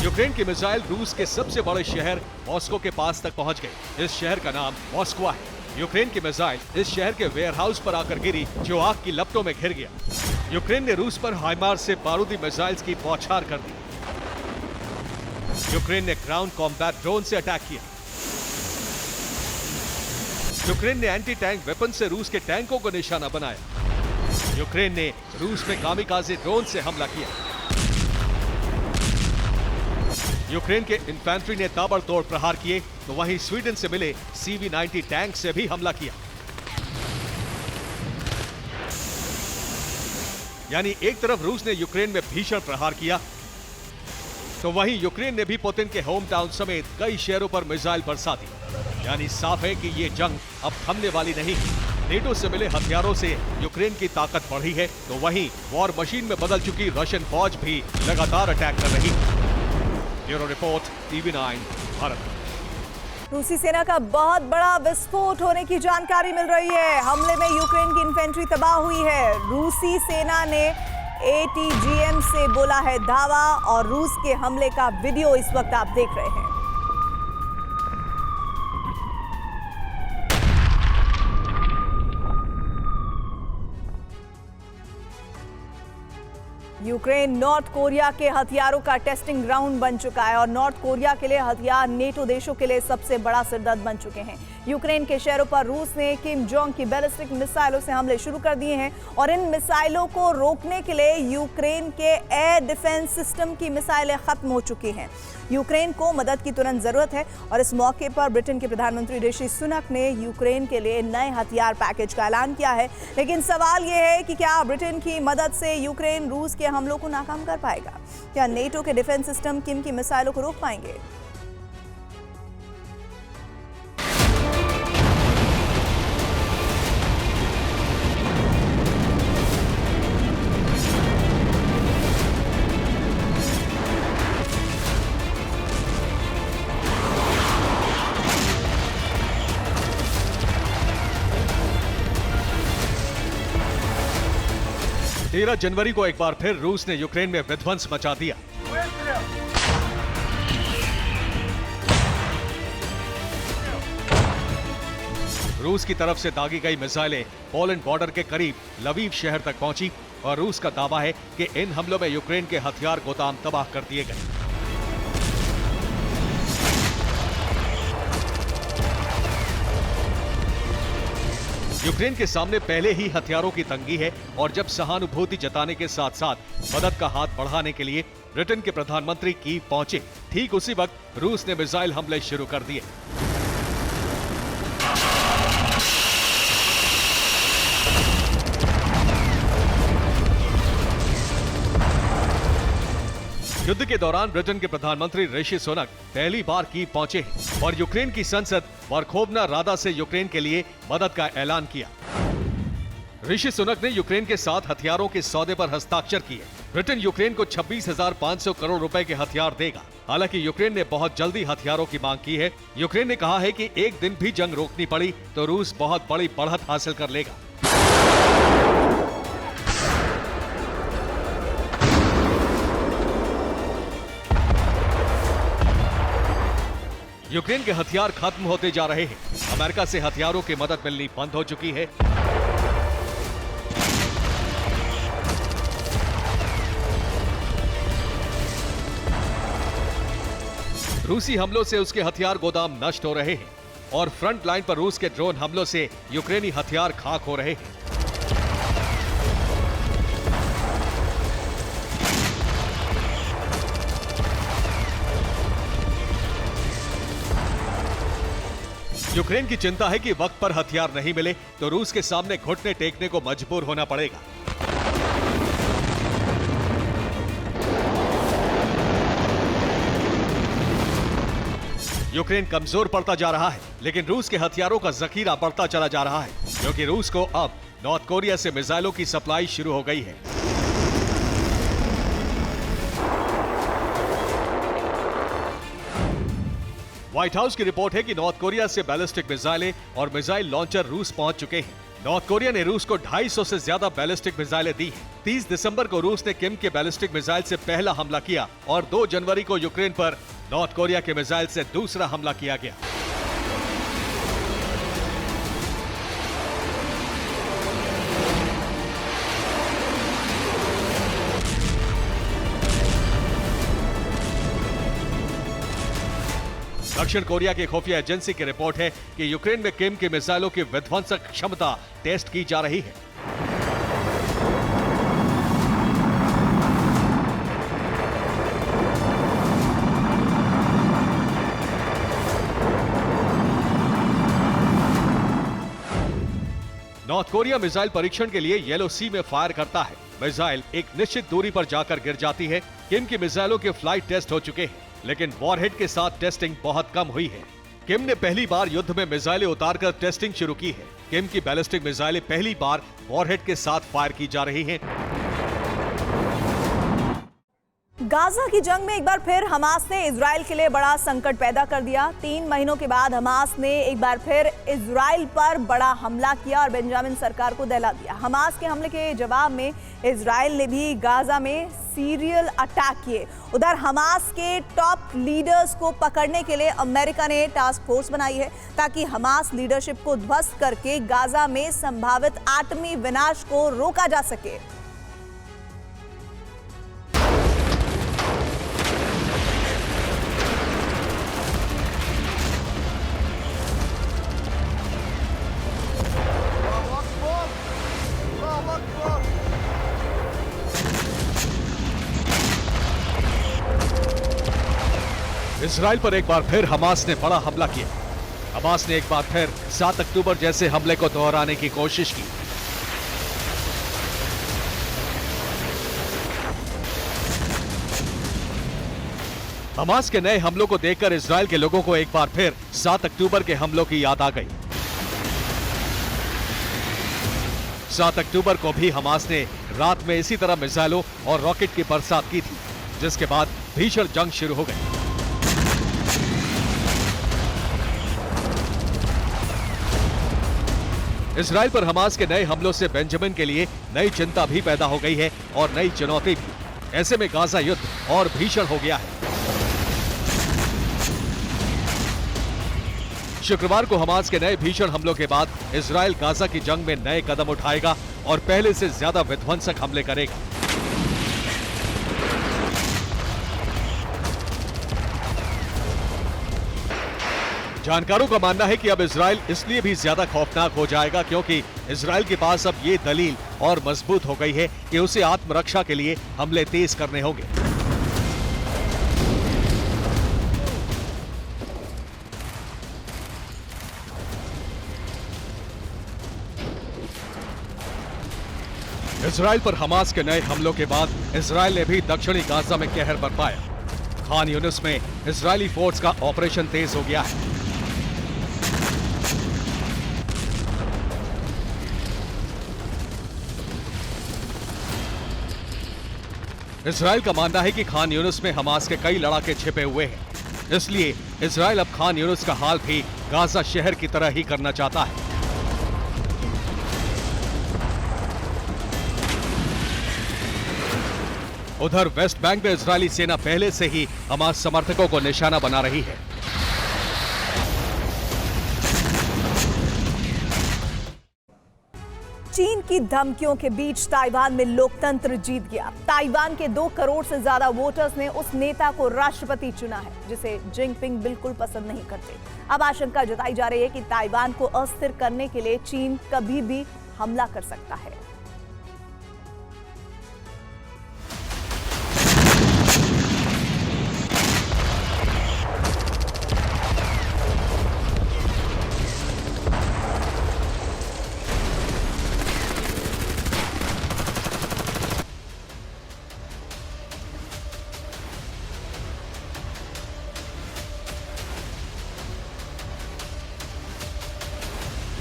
यूक्रेन की मिसाइल रूस के सबसे बड़े शहर मॉस्को के पास तक पहुंच गई। इस शहर का नाम मॉस्को है। यूक्रेन की मिसाइल इस शहर के वेयरहाउस पर आकर गिरी, जो आग की लपटों में घिर गया। यूक्रेन ने रूस पर हाइमार्स से बारूदी मिसाइल्स की बौछार कर दी। यूक्रेन ने ग्राउंड कॉम्बैट ड्रोन से अटैक किया। यूक्रेन ने एंटी टैंक वेपन से रूस के टैंकों को निशाना बनाया। यूक्रेन ने रूस में कामिकाज़े ड्रोन से हमला किया। यूक्रेन के इन्फेंट्री ने ताबड़तोड़ प्रहार किए, तो वहीं स्वीडन से मिले CV-90 टैंक से भी हमला किया। यानी एक तरफ रूस ने यूक्रेन में भीषण प्रहार किया, तो वहीं यूक्रेन ने भी पुतिन के होम टाउन समेत कई शहरों पर मिसाइल बरसा दी। यानी साफ है कि ये जंग अब थमने वाली नहीं। नेटो से मिले हथियारों से यूक्रेन की ताकत बढ़ी है, तो वहीं वॉर मशीन में बदल चुकी रशियन फौज भी लगातार अटैक कर रही है। Bureau report, TV9 Bharat. रूसी सेना का बहुत बड़ा विस्फोट होने की जानकारी मिल रही है। हमले में यूक्रेन की इन्फेंट्री तबाह हुई है। रूसी सेना ने ATGM से बोला है दावा, और रूस के हमले का वीडियो इस वक्त आप देख रहे हैं। यूक्रेन नॉर्थ कोरिया के हथियारों का टेस्टिंग ग्राउंड बन चुका है, और नॉर्थ कोरिया के लिए हथियार नेटो देशों के लिए सबसे बड़ा सिरदर्द बन चुके हैं। यूक्रेन के शहरों पर रूस ने किम जोंग की बैलिस्टिक मिसाइलों से हमले शुरू कर दिए हैं, और इन मिसाइलों को रोकने के लिए यूक्रेन के एयर डिफेंस सिस्टम की मिसाइलें खत्म हो चुकी हैं। यूक्रेन को मदद की तुरंत जरूरत है, और इस मौके पर ब्रिटेन के प्रधानमंत्री ऋषि सुनक ने यूक्रेन के लिए नए हथियार पैकेज का ऐलान किया है। लेकिन सवाल यह है कि क्या ब्रिटेन की मदद से यूक्रेन रूस के हमलों को नाकाम कर पाएगा? क्या नेटो के डिफेंस सिस्टम किम की मिसाइलों को रोक पाएंगे? तेरह जनवरी को एक बार फिर रूस ने यूक्रेन में विध्वंस मचा दिया। रूस की तरफ से दागी गई मिसाइलें पोलैंड बॉर्डर के करीब लवीव शहर तक पहुंची, और रूस का दावा है कि इन हमलों में यूक्रेन के हथियार गोदाम तबाह कर दिए गए। यूक्रेन के सामने पहले ही हथियारों की तंगी है, और जब सहानुभूति जताने के साथ साथ मदद का हाथ बढ़ाने के लिए ब्रिटेन के प्रधानमंत्री कीव पहुंचे, ठीक उसी वक्त रूस ने मिसाइल हमले शुरू कर दिए। युद्ध के दौरान ब्रिटेन के प्रधानमंत्री ऋषि सुनक पहली बार कीव पहुंचे हैं, और यूक्रेन की संसद वर्खोवना रादा से यूक्रेन के लिए मदद का ऐलान किया। ऋषि सुनक ने यूक्रेन के साथ हथियारों के सौदे पर हस्ताक्षर किए। ब्रिटेन यूक्रेन को 26,500 करोड़ रुपए के हथियार देगा। हालांकि यूक्रेन ने बहुत जल्दी हथियारों की मांग की है। यूक्रेन ने कहा है कि एक दिन भी जंग रोकनी पड़ी तो रूस बहुत बड़ी बढ़त हासिल कर लेगा। यूक्रेन के हथियार खत्म होते जा रहे हैं। अमेरिका से हथियारों की मदद मिलनी बंद हो चुकी है। रूसी हमलों से उसके हथियार गोदाम नष्ट हो रहे हैं, और फ्रंट लाइन पर रूस के ड्रोन हमलों से यूक्रेनी हथियार खाक हो रहे हैं। यूक्रेन की चिंता है कि वक्त पर हथियार नहीं मिले तो रूस के सामने घुटने टेकने को मजबूर होना पड़ेगा। यूक्रेन कमजोर पड़ता जा रहा है, लेकिन रूस के हथियारों का जखीरा बढ़ता चला जा रहा है, क्योंकि रूस को अब नॉर्थ कोरिया से मिसाइलों की सप्लाई शुरू हो गई है। व्हाइट हाउस की रिपोर्ट है कि नॉर्थ कोरिया से बैलिस्टिक मिसाइलें और मिसाइल लॉन्चर रूस पहुंच चुके हैं। नॉर्थ कोरिया ने रूस को 250 से ज्यादा बैलिस्टिक मिसाइलें दी हैं। 30 दिसंबर को रूस ने किम के बैलिस्टिक मिसाइल से पहला हमला किया और 2 जनवरी को यूक्रेन पर नॉर्थ कोरिया के मिसाइल से दूसरा हमला किया गया। दक्षिण कोरिया की खुफिया एजेंसी की रिपोर्ट है कि यूक्रेन में किम की मिसाइलों की विध्वंसक क्षमता टेस्ट की जा रही है। नॉर्थ कोरिया मिसाइल परीक्षण के लिए येलो सी में फायर करता है। मिसाइल एक निश्चित दूरी पर जाकर गिर जाती है। किम की मिसाइलों के फ्लाइट टेस्ट हो चुके हैं, लेकिन वॉरहेड के साथ टेस्टिंग बहुत कम हुई है। किम ने पहली बार युद्ध में मिसाइलें उतारकर टेस्टिंग शुरू की है। किम की बैलिस्टिक मिसाइलें पहली बार वॉरहेड के साथ फायर की जा रही हैं। गाजा की जंग में एक बार फिर हमास ने इजराइल के लिए बड़ा संकट पैदा कर दिया। 3 महीनों के बाद हमास ने एक बार फिर इजराइल पर बड़ा हमला किया और बेंजामिन सरकार को दहला दिया। हमास के हमले के जवाब में इजराइल ने भी गाजा में सीरियल अटैक किए। उधर हमास के टॉप लीडर्स को पकड़ने के लिए अमेरिका ने टास्क फोर्स बनाई है, ताकि हमास लीडरशिप को ध्वस्त करके गाजा में संभावित आटमी विनाश को रोका जा सके। इजराइल पर एक बार फिर हमास ने बड़ा हमला किया। हमास ने एक बार फिर 7 अक्टूबर जैसे हमले को दोहराने की कोशिश की। हमास के नए हमलों को देखकर इजराइल के लोगों को एक बार फिर 7 अक्टूबर के हमलों की याद आ गई। 7 अक्टूबर को भी हमास ने रात में इसी तरह मिसाइलों और रॉकेट की बरसात की थी, जिसके बाद भीषण जंग शुरू हो गई। इजराइल पर हमास के नए हमलों से बेंजामिन के लिए नई चिंता भी पैदा हो गई है और नई चुनौती भी। ऐसे में गाजा युद्ध और भीषण हो गया है। शुक्रवार को हमास के नए भीषण हमलों के बाद इजराइल गाजा की जंग में नए कदम उठाएगा और पहले से ज्यादा विध्वंसक हमले करेगा। जानकारों का मानना है कि अब इजराइल इसलिए भी ज्यादा खौफनाक हो जाएगा क्योंकि इजराइल के पास अब ये दलील और मजबूत हो गई है कि उसे आत्मरक्षा के लिए हमले तेज करने होंगे। इजराइल पर हमास के नए हमलों के बाद इजराइल ने भी दक्षिणी गाजा में कहर बरपाया। खान यूनिस में इजरायली फोर्स का ऑपरेशन तेज हो गया है। इजराइल का मानना है कि खान यूनिस में हमास के कई लड़ाके छिपे हुए हैं, इसलिए इजराइल अब खान यूनिस का हाल भी गाजा शहर की तरह ही करना चाहता है। उधर वेस्ट बैंक में इजरायली सेना पहले से ही हमास समर्थकों को निशाना बना रही है। चीन की धमकियों के बीच ताइवान में लोकतंत्र जीत गया। ताइवान के 2 करोड़ से ज्यादा वोटर्स ने उस नेता को राष्ट्रपति चुना है जिसे जिनपिंग बिल्कुल पसंद नहीं करते। अब आशंका जताई जा रही है कि ताइवान को अस्थिर करने के लिए चीन कभी भी हमला कर सकता है।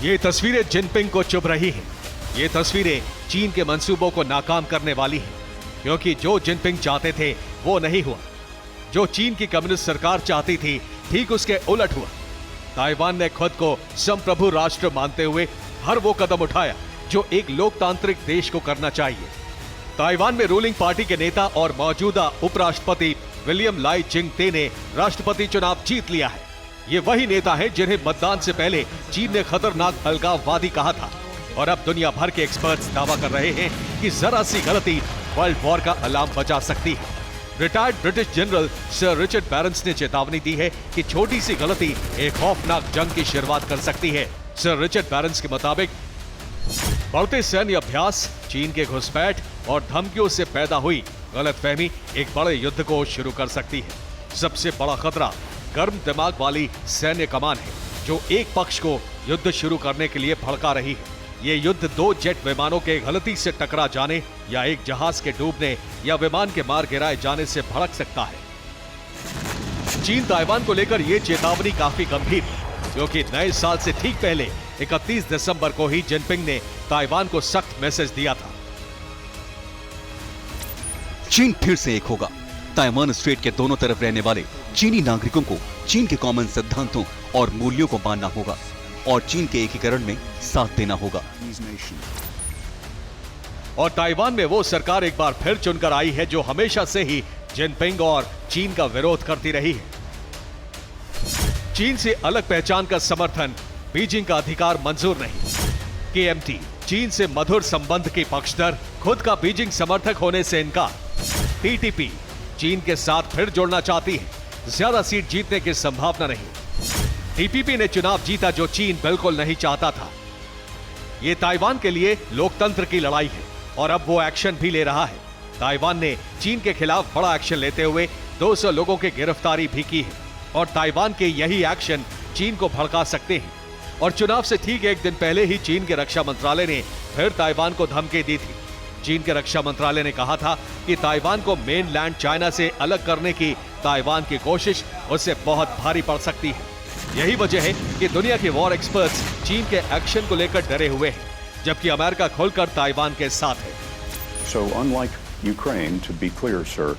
ये तस्वीरें जिनपिंग को चुभ रही हैं। ये तस्वीरें चीन के मंसूबों को नाकाम करने वाली हैं, क्योंकि जो जिनपिंग चाहते थे वो नहीं हुआ। जो चीन की कम्युनिस्ट सरकार चाहती थी ठीक उसके उलट हुआ। ताइवान ने खुद को संप्रभु राष्ट्र मानते हुए हर वो कदम उठाया जो एक लोकतांत्रिक देश को करना चाहिए। ताइवान में रूलिंग पार्टी के नेता और मौजूदा उपराष्ट्रपति विलियम लाई चिंग-ते ने राष्ट्रपति चुनाव जीत लिया है। ये वही नेता हैं जिन्हें मतदान से पहले चीन ने खतरनाक अलगाववादी कहा था, और अब दुनिया भर के एक्सपर्ट्स दावा कर रहे हैं कि जरा सी गलती वर्ल्ड वॉर का अलार्म बजा सकती है। Retired British general sir Richard Barrons ने चेतावनी दी है कि छोटी सी गलती एक खौफनाक जंग की शुरुआत कर सकती है। सर रिचर्ड बैरंस के मुताबिक बढ़ते सैन्य अभ्यास, चीन के घुसपैठ और धमकियों से पैदा हुई गलतफहमी एक बड़े युद्ध को शुरू कर सकती है। सबसे बड़ा खतरा गर्म दिमाग वाली सैन्य कमान है, जो एक पक्ष को युद्ध शुरू करने के लिए भड़का रही है। ये युद्ध 2 जेट विमानों के गलती से टकरा जाने या एक जहाज के डूबने या विमान के मार गिराए जाने से भड़क सकता है। चीन ताइवान को लेकर यह चेतावनी काफी गंभीर है, क्योंकि नए साल से ठीक पहले 31 दिसंबर को ही जिनपिंग ने ताइवान को सख्त मैसेज दिया था। चीन फिर से एक होगा। ताइवान स्ट्रेट के दोनों तरफ रहने वाले चीनी नागरिकों को चीन के कॉमन सिद्धांतों और मूल्यों को मानना होगा और चीन के एकीकरण में साथ देना होगा। और ताइवान में वो सरकार एक बार फिर चुनकर आई है जो हमेशा से ही जिनपिंग और चीन का विरोध करती रही है। चीन से अलग पहचान का समर्थन, बीजिंग का अधिकार मंजूर नहीं। केएमटी चीन से मधुर संबंध की पक्षधर, खुद का बीजिंग समर्थक होने से इनकार। टीटीपी चीन के साथ फिर जुड़ना चाहती है, ज्यादा सीट जीतने की संभावना नहीं। टीपीपी ने चुनाव जीता जो चीन बिल्कुल नहीं चाहता था। यह ताइवान के लिए लोकतंत्र की लड़ाई है और अब वो एक्शन भी ले रहा है। ताइवान ने चीन के खिलाफ बड़ा एक्शन लेते हुए 200 लोगों की गिरफ्तारी भी की है और ताइवान के यही एक्शन चीन को भड़का सकते हैं। और चुनाव से ठीक एक दिन पहले ही चीन के रक्षा मंत्रालय ने फिर ताइवान को धमकी दी थी। चीन के रक्षा मंत्रालय ने कहा था कि ताइवान को मेनलैंड चाइना से अलग करने की ताइवान की कोशिश उससे बहुत भारी पड़ सकती है। यही वजह है कि दुनिया के वॉर एक्सपर्ट्स चीन के एक्शन को लेकर डरे हुए हैं, जबकि अमेरिका खुलकर ताइवान के साथ है। So unlike Ukraine, to be clear, sir,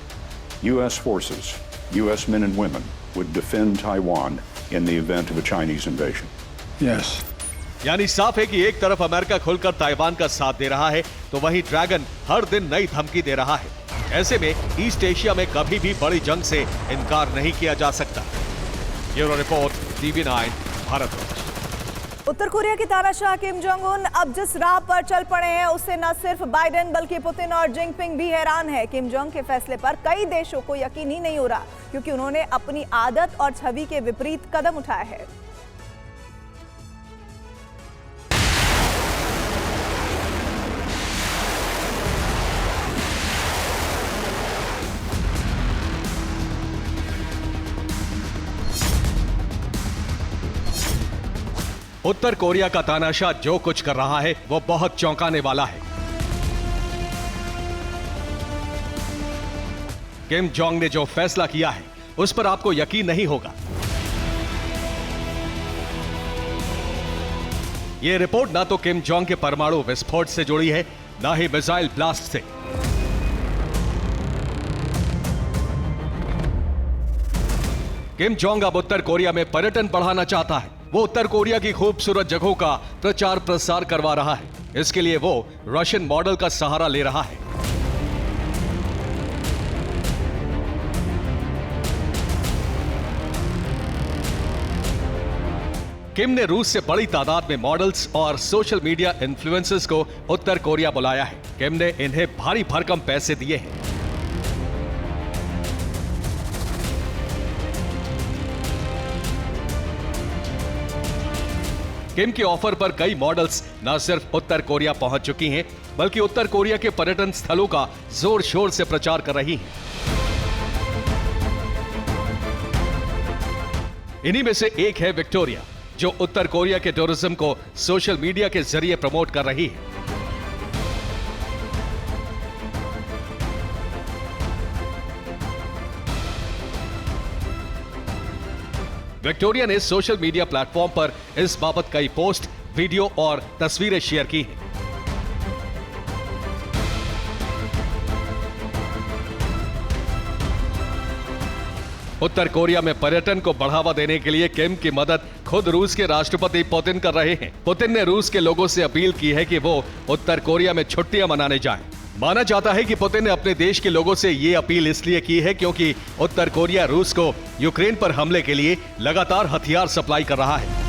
U.S. forces, U.S. men and women would defend Taiwan in the event of a Chinese invasion. Yes. यानी साफ है कि एक तरफ अमेरिका खुलकर ताइवान का साथ दे रहा है, तो वहीं ड्रैगन हर दिन नई धमकी दे रहा है। ऐसे में ईस्ट एशिया में कभी भी बड़ी जंग से इनकार नहीं किया जा सकता। Bureau report, TV9 Bharatvarsh. उत्तर कोरिया के तानाशाह किम जोंग उन अब जिस राह पर चल पड़े हैं उससे न सिर्फ बाइडेन बल्कि पुतिन और जिनपिंग भी हैरान है। किम जोंग के फैसले पर कई देशों को यकीन ही नहीं हो रहा, क्योंकि उन्होंने अपनी आदत और छवि के विपरीत कदम उठाया है। उत्तर कोरिया का तानाशाह जो कुछ कर रहा है वो बहुत चौंकाने वाला है। किम जोंग ने जो फैसला किया है उस पर आपको यकीन नहीं होगा। यह रिपोर्ट ना तो किम जोंग के परमाणु विस्फोट से जुड़ी है, ना ही मिसाइल ब्लास्ट से। किम जोंग अब उत्तर कोरिया में पर्यटन बढ़ाना चाहता है। वो उत्तर कोरिया की खूबसूरत जगहों का प्रचार प्रसार करवा रहा है। इसके लिए वो रशियन मॉडल का सहारा ले रहा है। किम ने रूस से बड़ी तादाद में मॉडल्स और सोशल मीडिया इन्फ्लुएंसर्स को उत्तर कोरिया बुलाया है। किम ने इन्हें भारी भरकम पैसे दिए हैं। किम के ऑफर पर कई मॉडल्स न सिर्फ उत्तर कोरिया पहुंच चुकी हैं, बल्कि उत्तर कोरिया के पर्यटन स्थलों का जोर शोर से प्रचार कर रही हैं। इन्हीं में से एक है विक्टोरिया, जो उत्तर कोरिया के टूरिज्म को सोशल मीडिया के जरिए प्रमोट कर रही है। विक्टोरिया ने सोशल मीडिया प्लेटफॉर्म पर इस बाबत कई पोस्ट, वीडियो और तस्वीरें शेयर की हैं। उत्तर कोरिया में पर्यटन को बढ़ावा देने के लिए किम की मदद खुद रूस के राष्ट्रपति पुतिन कर रहे हैं। पुतिन ने रूस के लोगों से अपील की है कि वो उत्तर कोरिया में छुट्टियां मनाने जाएं। माना जाता है कि पुतिन ने अपने देश के लोगों से ये अपील इसलिए की है क्योंकि उत्तर कोरिया रूस को यूक्रेन पर हमले के लिए लगातार हथियार सप्लाई कर रहा है।